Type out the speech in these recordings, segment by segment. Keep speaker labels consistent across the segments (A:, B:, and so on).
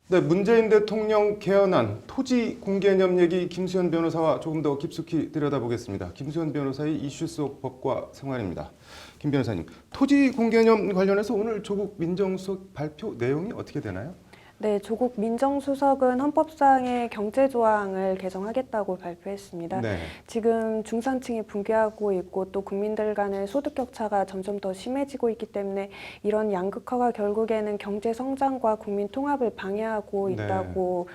A: 네, 문재인 대통령 개헌안 토지 공개념 얘기 김수현 변호사와 조금 더 깊숙이 들여다보겠습니다. 김수현 변호사의 이슈 속 법과 생활입니다. 김 변호사님, 토지 공개념 관련해서 오늘 조국 민정수석 발표 내용이 어떻게 되나요?
B: 네, 조국 민정수석은 헌법상의 경제조항을 개정하겠다고 발표했습니다.
A: 네.
B: 지금 중산층이 붕괴하고 있고 또 국민들 간의 소득 격차가 점점 더 심해지고 있기 때문에 이런 양극화가 결국에는 경제 성장과 국민 통합을 방해하고 있다고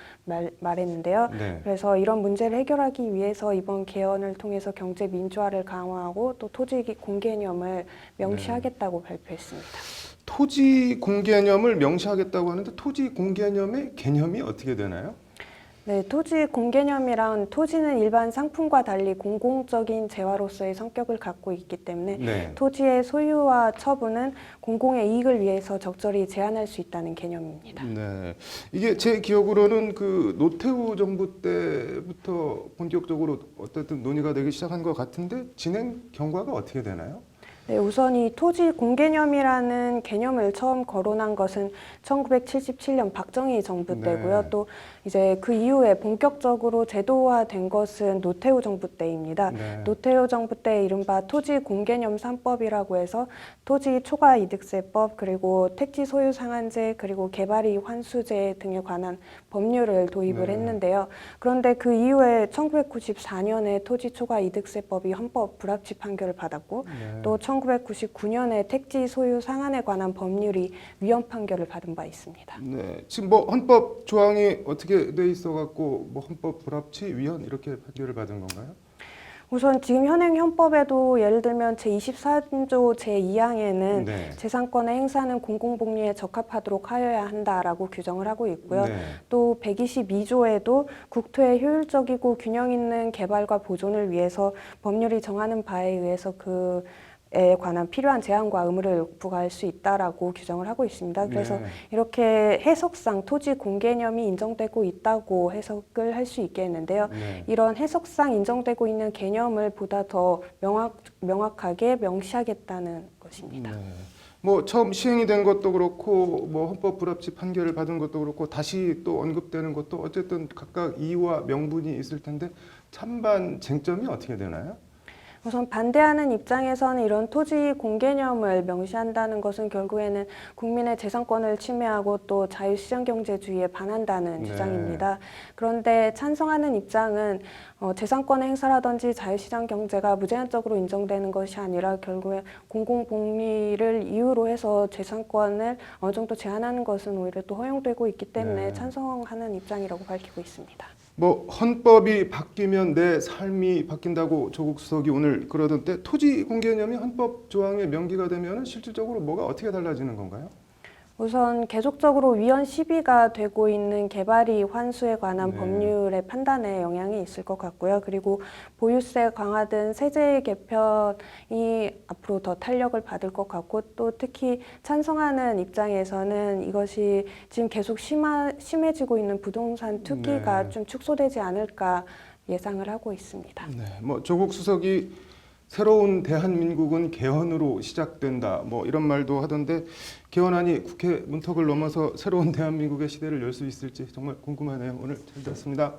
B: 말했는데요.
A: 네.
B: 그래서 이런 문제를 해결하기 위해서 이번 개헌을 통해서 경제 민주화를 강화하고 또 토지 공개념을 명시하겠다고 발표했습니다.
A: 토지 공개념을 명시하겠다고 하는데 토지 공개념의 개념이 어떻게 되나요?
B: 네, 토지 공개념이란 토지는 일반 상품과 달리 공공적인 재화로서의 성격을 갖고 있기 때문에
A: 네.
B: 토지의 소유와 처분은 공공의 이익을 위해서 적절히 제한할 수 있다는 개념입니다.
A: 네, 이게 제 기억으로는 그 노태우 정부 때부터 본격적으로 어쨌든 논의가 되기 시작한 것 같은데 진행 경과가 어떻게 되나요?
B: 네, 우선 이 토지 공개념이라는 개념을 처음 거론한 것은 1977년 박정희 정부 때고요.
A: 네.
B: 또 이제 그 이후에 본격적으로 제도화된 것은 노태우 정부 때입니다.
A: 네.
B: 노태우 정부 때 이른바 토지 공개념 3법이라고 해서 토지 초과 이득세법 그리고 택지 소유 상한제 그리고 개발이익 환수제 등에 관한 법률을 도입을
A: 네.
B: 했는데요. 그런데 그 이후에 1994년에 토지 초과 이득세법이 헌법 불합치 판결을 받았고
A: 네.
B: 또 1999년에 택지 소유 상한에 관한 법률이 위헌 판결을 받은 바 있습니다.
A: 네, 지금 뭐 헌법 조항이 어떻게 돼 있어 갖고 뭐 헌법 불합치 위헌 이렇게 판결을 받은 건가요?
B: 우선 지금 현행 현법에도 예를 들면 제24조 제2항에는
A: 네.
B: 재산권의 행사는 공공복리에 적합하도록 하여야 한다라고 규정을 하고 있고요.
A: 네.
B: 또 122조에도 국토의 효율적이고 균형 있는 개발과 보존을 위해서 법률이 정하는 바에 의해서 에 관한 필요한 제한과 의무를 부과할 수 있다라고 규정을 하고 있습니다. 그래서
A: 네.
B: 이렇게 해석상 토지 공개념이 인정되고 있다고 해석을 할 수 있겠는데요.
A: 네.
B: 이런 해석상 인정되고 있는 개념을 보다 더 명확하게 명시하겠다는 것입니다.
A: 네. 뭐 처음 시행이 된 것도 그렇고 뭐 헌법 불합치 판결을 받은 것도 그렇고 다시 또 언급되는 것도 어쨌든 각각 이유와 명분이 있을 텐데 찬반 쟁점이 어떻게 되나요?
B: 우선 반대하는 입장에서는 이런 토지 공개념을 명시한다는 것은 결국에는 국민의 재산권을 침해하고 또 자유시장경제주의에 반한다는
A: 네.
B: 주장입니다. 그런데 찬성하는 입장은 재산권의 행사라든지 자유시장경제가 무제한적으로 인정되는 것이 아니라 결국에 공공복리를 이유로 해서 재산권을 어느 정도 제한하는 것은 오히려 또 허용되고 있기 때문에
A: 네.
B: 찬성하는 입장이라고 밝히고 있습니다.
A: 뭐 헌법이 바뀌면 내 삶이 바뀐다고 조국 수석이 오늘 그러던 때 토지 공개념이 헌법 조항에 명기가 되면 실질적으로 뭐가 어떻게 달라지는 건가요?
B: 우선 계속적으로 위헌 시비가 되고 있는 개발이익 환수에 관한
A: 네.
B: 법률의 판단에 영향이 있을 것 같고요. 그리고 보유세 강화 등 세제 개편이 앞으로 더 탄력을 받을 것 같고 또 특히 찬성하는 입장에서는 이것이 지금 계속 심해지고 있는 부동산 투기가
A: 네.
B: 좀 축소되지 않을까 예상을 하고 있습니다.
A: 네, 뭐 조국 수석이 새로운 대한민국은 개헌으로 시작된다. 뭐 이런 말도 하던데 개헌안이 국회 문턱을 넘어서 새로운 대한민국의 시대를 열 수 있을지 정말 궁금하네요. 오늘 잘 들었습니다.